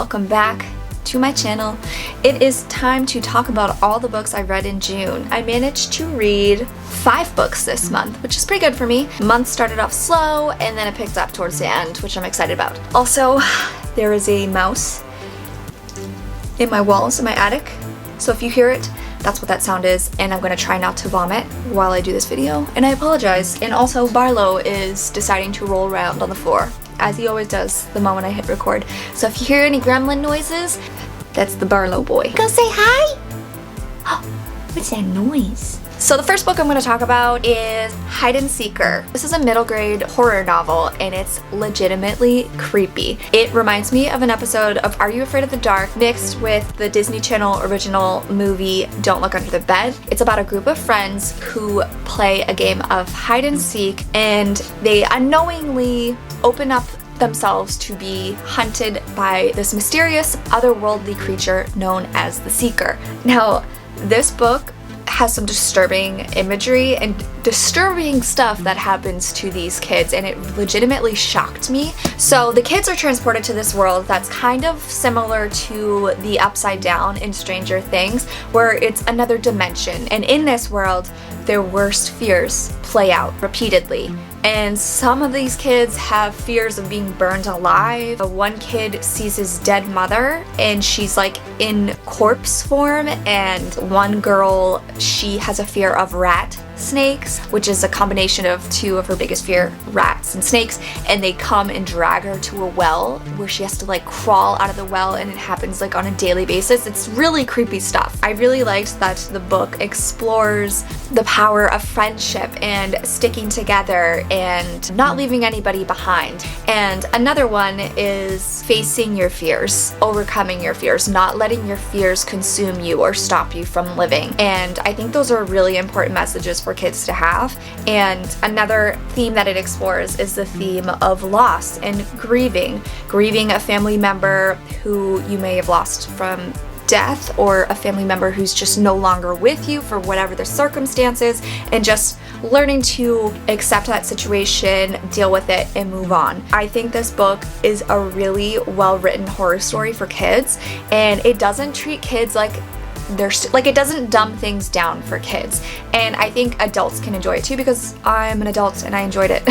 welcome back to my channel. It is time to talk about all the books I read in June. I managed to read 5 books this month, which is pretty good for me. The month started off slow and then it picked up towards the end, which I'm excited about. Also, there is a mouse in my walls in my attic, so if you hear it, that's what that sound is, and I'm gonna try not to vomit while I do this video, and I apologize. And also, Barlow is deciding to roll around on the floor, as he always does the moment I hit record. So if you hear any gremlin noises, that's the Barlow boy. Go say hi! What's that noise? So the first book I'm going to talk about is Hide and Seeker. This is a middle grade horror novel and it's legitimately creepy. It reminds me of an episode of Are You Afraid of the Dark mixed with the Disney Channel original movie Don't Look Under the Bed. It's about a group of friends who play a game of hide and seek, and they unknowingly open up themselves to be hunted by this mysterious otherworldly creature known as the Seeker. Now, this book has some disturbing imagery and disturbing stuff that happens to these kids, and it legitimately shocked me. So the kids are transported to this world that's kind of similar to the Upside Down in Stranger Things, where it's another dimension, and in this world their worst fears play out repeatedly. And some of these kids have fears of being burned alive. One kid sees his dead mother and she's like in corpse form, and one girl, she has a fear of rat snakes, which is a combination of 2 of her biggest fear, rats and snakes, and they come and drag her to a well where she has to like crawl out of the well, and it happens like on a daily basis. It's really creepy stuff. I really liked that the book explores the power of friendship and sticking together and not leaving anybody behind. And another one is facing your fears, overcoming your fears, not letting your fears consume you or stop you from living. And I think those are really important messages for kids to have. And another theme that it explores is the theme of loss and grieving a family member who you may have lost from death, or a family member who's just no longer with you for whatever the circumstances, and just learning to accept that situation, deal with it, and move on. I think this book is a really well-written horror story for kids, and it doesn't treat kids like it doesn't dumb things down for kids, and I think adults can enjoy it too, because I'm an adult and I enjoyed it.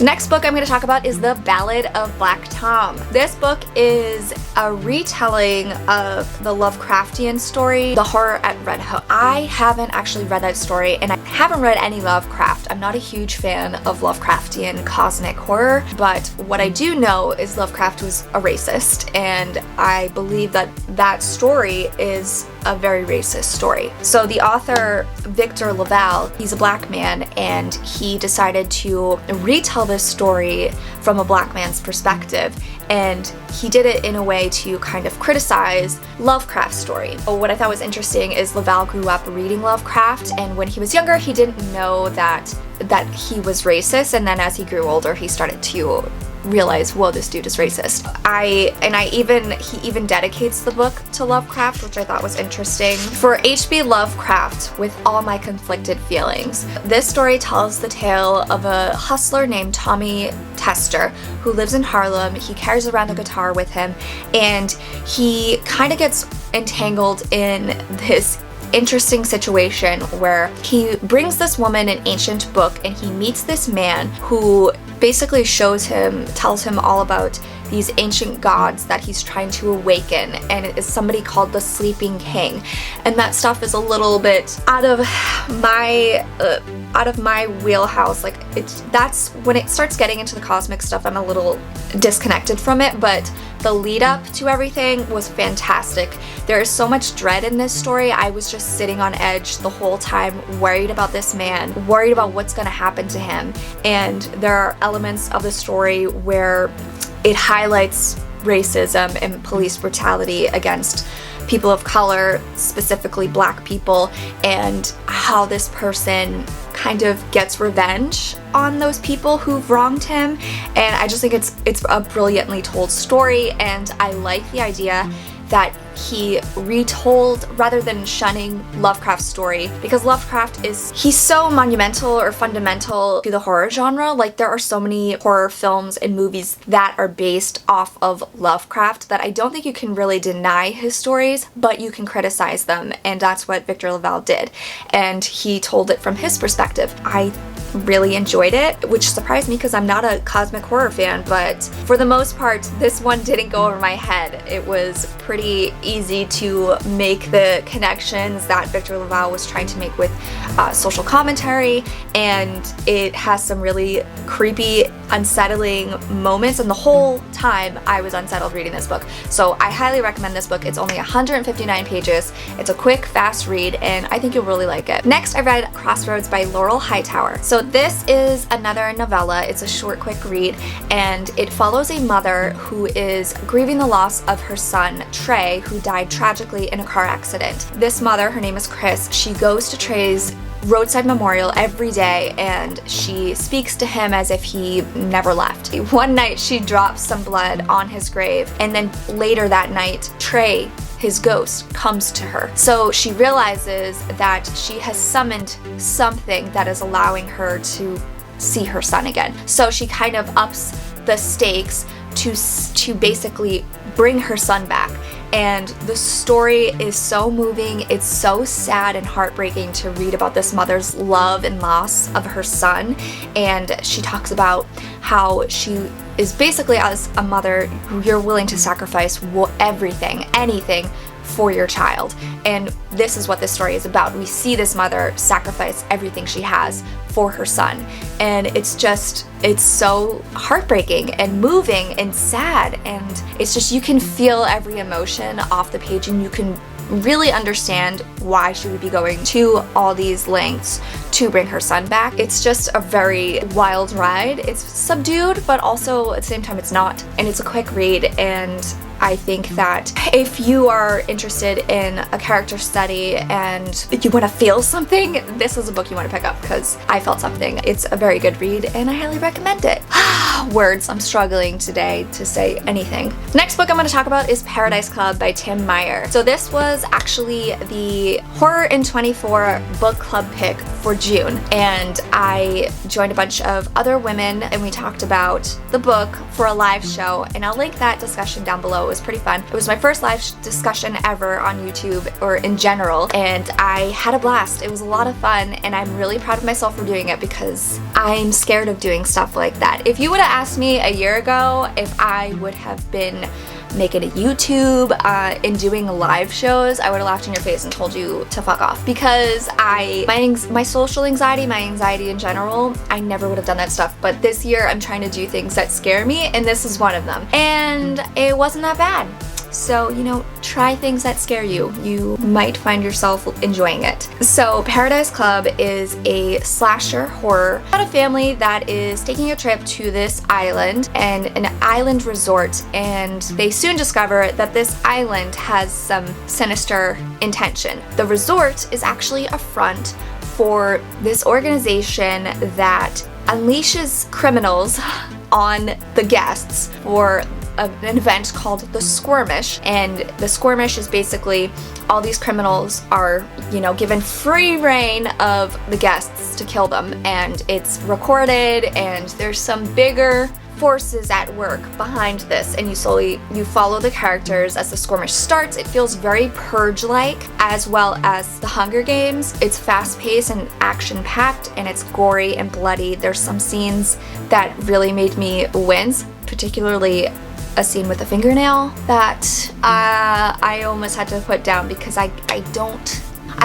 Next book I'm going to talk about is The Ballad of Black Tom. This book is a retelling of the Lovecraftian story, The Horror at Red Hook. I haven't actually read that story, and I haven't read any Lovecraft. I'm not a huge fan of Lovecraftian cosmic horror, but what I do know is Lovecraft was a racist, and I believe that that story is a very racist story. So the author, Victor Laval, he's a black man, and he decided to retell this story from a black man's perspective, and he did it in a way to kind of criticize Lovecraft's story. What I thought was interesting is Laval grew up reading Lovecraft, and when he was younger he didn't know that he was racist, and then as he grew older he started to realize, whoa, this dude is racist. He even dedicates the book to Lovecraft, which I thought was interesting. For H.P. Lovecraft, with all my conflicted feelings, this story tells the tale of a hustler named Tommy Tester who lives in Harlem. He carries around a guitar with him, and he kind of gets entangled in this interesting situation where he brings this woman an ancient book, and he meets this man who basically tells him all about these ancient gods that he's trying to awaken, and it is somebody called the Sleeping King. And that stuff is a little bit out of my wheelhouse. Like, that's when it starts getting into the cosmic stuff, I'm a little disconnected from it, but the lead up to everything was fantastic. There is so much dread in this story. I was just sitting on edge the whole time, worried about this man, worried about what's going to happen to him. And there are elements of the story where it highlights racism and police brutality against people of color, specifically black people, and how this person kind of gets revenge on those people who've wronged him. And I just think it's a brilliantly told story, and I like the idea that he retold rather than shunning Lovecraft's story, because Lovecraft he's so monumental or fundamental to the horror genre. Like, there are so many horror films and movies that are based off of Lovecraft that I don't think you can really deny his stories, but you can criticize them, and that's what Victor LaValle did, and he told it from his perspective. I really enjoyed it, which surprised me because I'm not a cosmic horror fan, but for the most part, this one didn't go over my head. It was pretty easy to make the connections that Victor LaValle was trying to make with social commentary, and it has some really creepy, unsettling moments, and the whole time I was unsettled reading this book. So I highly recommend this book. It's only 159 pages. It's a quick, fast read, and I think you'll really like it. Next, I read Crossroads by Laurel Hightower. So this is another novella. It's a short, quick read, and it follows a mother who is grieving the loss of her son, Trey, who died tragically in a car accident. This mother, her name is Chris, she goes to Trey's roadside memorial every day, and she speaks to him as if he never left. One night she drops some blood on his grave, and then later that night, Trey, his ghost, comes to her. So she realizes that she has summoned something that is allowing her to see her son again. So she kind of ups the stakes to basically bring her son back. And the story is so moving. It's so sad and heartbreaking to read about this mother's love and loss of her son. And she talks about how she is basically, as a mother, you're willing to sacrifice everything, anything for your child. And this is what this story is about. We see this mother sacrifice everything she has for her son. And it's so heartbreaking and moving and sad. And it's just, you can feel every emotion off the page, and you can really understand why she would be going to all these lengths to bring her son back. It's just a very wild ride. It's subdued, but also at the same time it's not. And it's a quick read, and I think that if you are interested in a character study and you want to feel something, this is a book you want to pick up, because I felt something. It's a very good read, and I highly recommend it. Words, I'm struggling today to say anything. Next book I'm going to talk about is Paradise Club by Tim Meyer. So this was actually the Horror in 24 book club pick for June, and I joined a bunch of other women and we talked about the book for a live show, and I'll link that discussion down below. It was pretty fun. It was my first live discussion ever on YouTube or in general, and I had a blast. It was a lot of fun, and I'm really proud of myself for doing it because I'm scared of doing stuff like that. If you would have asked me a year ago if I would have been making a YouTube and doing live shows, I would have laughed in your face and told you to fuck off, because my social anxiety, my anxiety in general, I never would have done that stuff. But this year I'm trying to do things that scare me, and this is one of them, and it wasn't that bad. So, you know, try things that scare you. You might find yourself enjoying it. So, Paradise Club is a slasher horror about a family that is taking a trip to this island, and an island resort, and they soon discover that this island has some sinister intention. The resort is actually a front for this organization that unleashes criminals on the guests for an event called the Squirmish. And the Squirmish is basically all these criminals are, you know, given free reign of the guests to kill them, and it's recorded, and there's some bigger forces at work behind this, and you follow the characters as the Squirmish starts. It feels very Purge-like, as well as the Hunger Games. It's fast-paced and action-packed, and it's gory and bloody. There's some scenes that really made me wince, particularly a scene with a fingernail that I almost had to put down, because I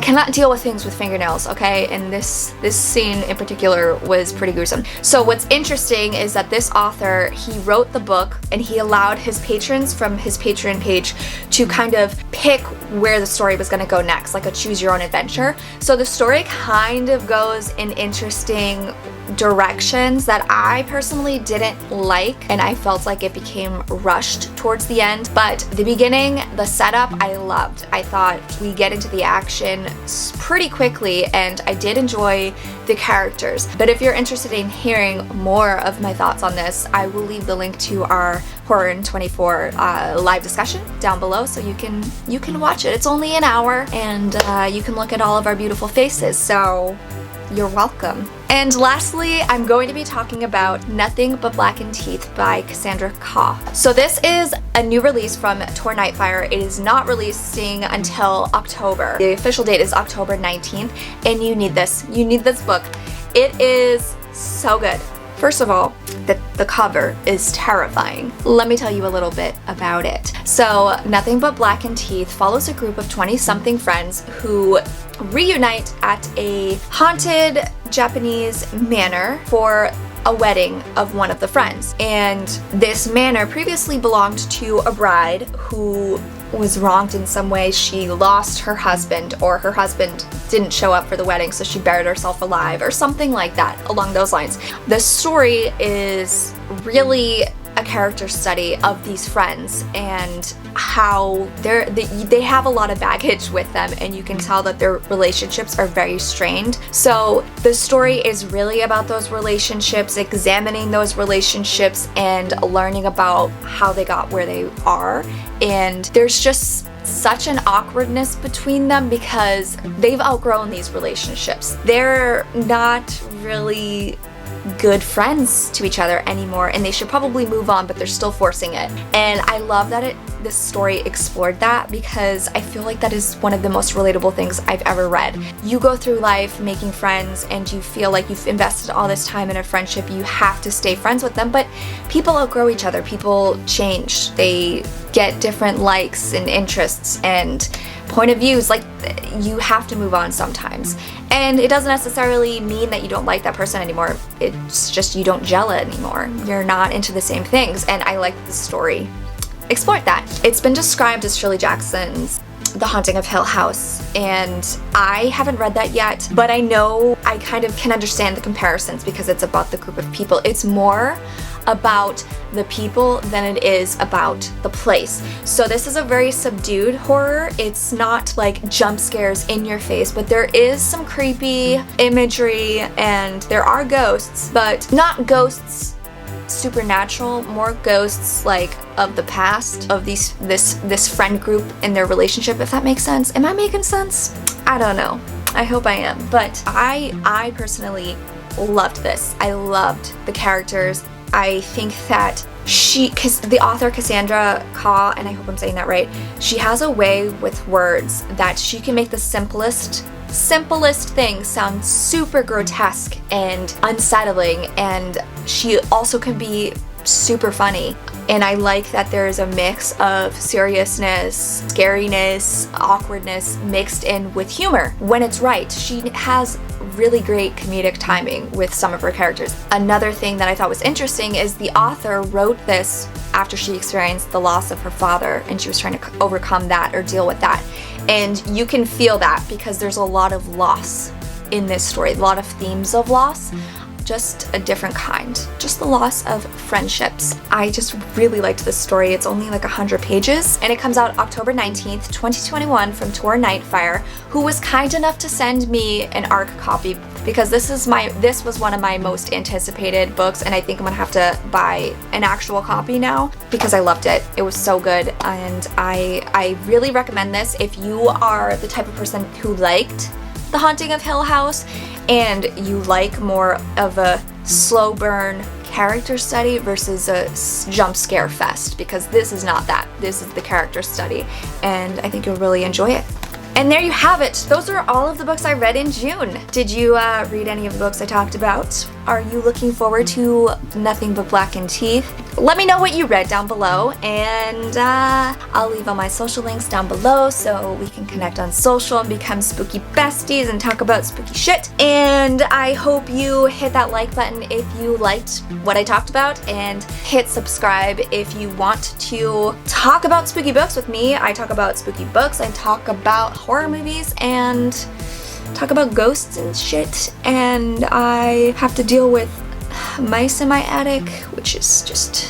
cannot deal with things with fingernails, okay? And this scene in particular was pretty gruesome. So what's interesting is that this author, he wrote the book, and he allowed his patrons from his Patreon page to kind of pick where the story was going to go next, like a choose your own adventure. So the story kind of goes in interesting directions that I personally didn't like, and I felt like it became rushed towards the end. But the beginning, the setup, I loved. I thought we get into the action pretty quickly, and I did enjoy the characters. But if you're interested in hearing more of my thoughts on this, I will leave the link to our Horror in 24 live discussion down below, so you can watch it. It's only an hour, and you can look at all of our beautiful faces, so you're welcome. And lastly, I'm going to be talking about Nothing But Blackened Teeth by Cassandra Khaw. So this is a new release from Tor Nightfire. It is not releasing until October. The official date is October 19th, and you need this. You need this book. It is so good. First of all, the cover is terrifying. Let me tell you a little bit about it. So, Nothing But Blackened Teeth follows a group of 20-something friends who reunite at a haunted Japanese manor for a wedding of one of the friends. And this manor previously belonged to a bride who was wronged in some way. She lost her husband, or her husband didn't show up for the wedding, so she buried herself alive, or something like that along those lines. The story is really a character study of these friends and how they have a lot of baggage with them, and you can tell that their relationships are very strained. So the story is really about those relationships, examining those relationships, and learning about how they got where they are. And there's just such an awkwardness between them because they've outgrown these relationships. They're not really good friends to each other anymore, and they should probably move on, but they're still forcing it. And I love that this story explored that, because I feel like that is one of the most relatable things I've ever read. You go through life making friends and you feel like you've invested all this time in a friendship, you have to stay friends with them, but people outgrow each other, people change, they get different likes and interests and point of views. Like, you have to move on sometimes. And it doesn't necessarily mean that you don't like that person anymore. It's just you don't gel anymore. You're not into the same things. And I like the story explored that. It's been described as Shirley Jackson's The Haunting of Hill House, and I haven't read that yet, but I know I kind of can understand the comparisons because it's about the group of people. It's more about the people than it is about the place. So this is a very subdued horror. It's not like jump scares in your face, but there is some creepy imagery and there are ghosts, but not ghosts supernatural, more ghosts like of the past, of this friend group and their relationship, if that makes sense. Am I making sense? I don't know. I hope I am. But I personally loved this. I loved the characters. I think that because the author Cassandra Khaw, and I hope I'm saying that right, she has a way with words that she can make the simplest thing sound super grotesque and unsettling, and she also can be super funny. And I like that there's a mix of seriousness, scariness, awkwardness mixed in with humor when it's right. She has really great comedic timing with some of her characters. Another thing that I thought was interesting is the author wrote this after she experienced the loss of her father, and she was trying to overcome that or deal with that. And you can feel that because there's a lot of loss in this story, a lot of themes of loss. Just a different kind, just the loss of friendships. I just really liked this story. It's only like 100 pages, and it comes out October 19th, 2021 from Tor Nightfire, who was kind enough to send me an ARC copy because this was one of my most anticipated books, and I think I'm gonna have to buy an actual copy now because I loved it. It was so good, and I really recommend this if you are the type of person who liked The Haunting of Hill House and you like more of a slow burn character study versus a jump scare fest, because this is not that. This is the character study, and I think you'll really enjoy it. And there you have it. Those are all of the books I read in June. Did you read any of the books I talked about? Are you looking forward to Nothing But Blackened Teeth? Let me know what you read down below, and I'll leave all my social links down below so we can connect on social and become spooky besties and talk about spooky shit. And I hope you hit that like button if you liked what I talked about, and hit subscribe if you want to talk about spooky books with me. I talk about spooky books, I talk about horror movies, and talk about ghosts and shit, and I have to deal with mice in my attic, which is just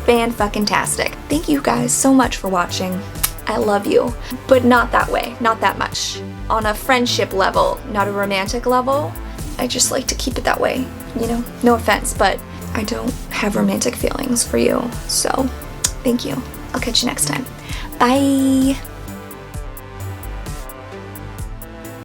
fan-fucking-tastic. Thank you guys so much for watching. I love you, but not that way, not that much. On a friendship level, not a romantic level. I just like to keep it that way, you know? No offense, but I don't have romantic feelings for you, so Thank you. I'll catch you next time. Bye!